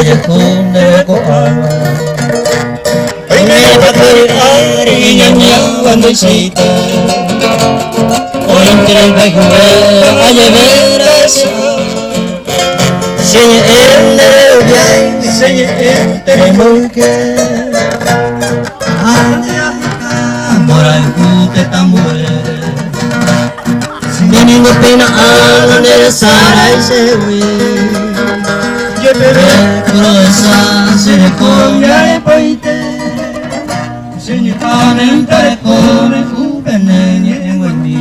callejón de Coapa. Hoy me va a correr y ñañando y seita. Hoy entre el baigüe a llevar a esa. Señe el de bien, señe el tenemos que. Mora el cute tambore. Domingo pena ala de Sara y se huye. Yo te veo esa se le come a poite. Señor mentre come fu benene en guardi.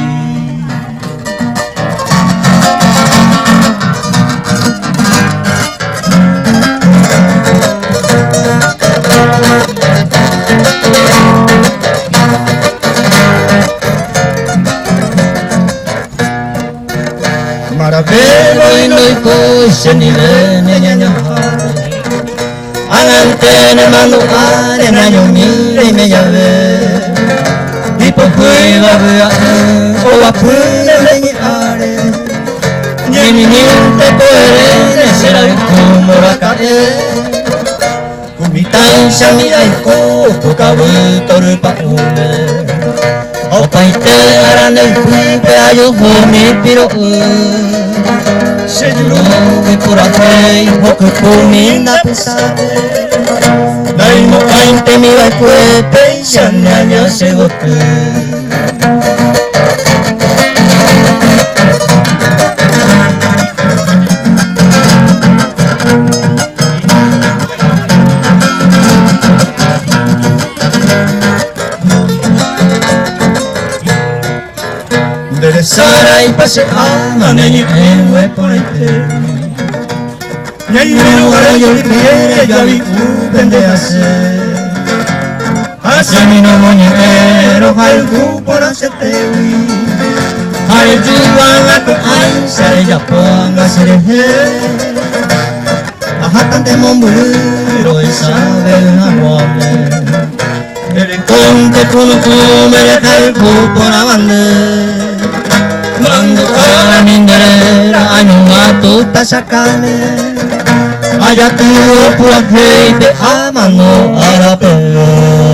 Marabelo y no hay cosa ni vene ni añajar. Anante mando are na yo mire y me llave. Y por fuera vea o a fuera le are. Ni mi niente puede ser el como la cae. Con mi tancha mira el coco cabuto el paule. O paite harán el flipe a yo mi piro. Señor que por aquí o que por mi na pesade. Dai mo ainte mi va cuete y ñaña se gote. De Sara y pase a neñi en hueponete. Y ahí vino para yo quiere ya vi vende hacer. Hace mi no moñero algo por hacerte huir. Ay yuan a tu ay sare ya ponga sereje. Ajá tante momburo esa vena muame. El conte tú no comes algo por la banda. Mando a la minderera, a un gato está sacando. Allá tú por aquí te amando a la pelota.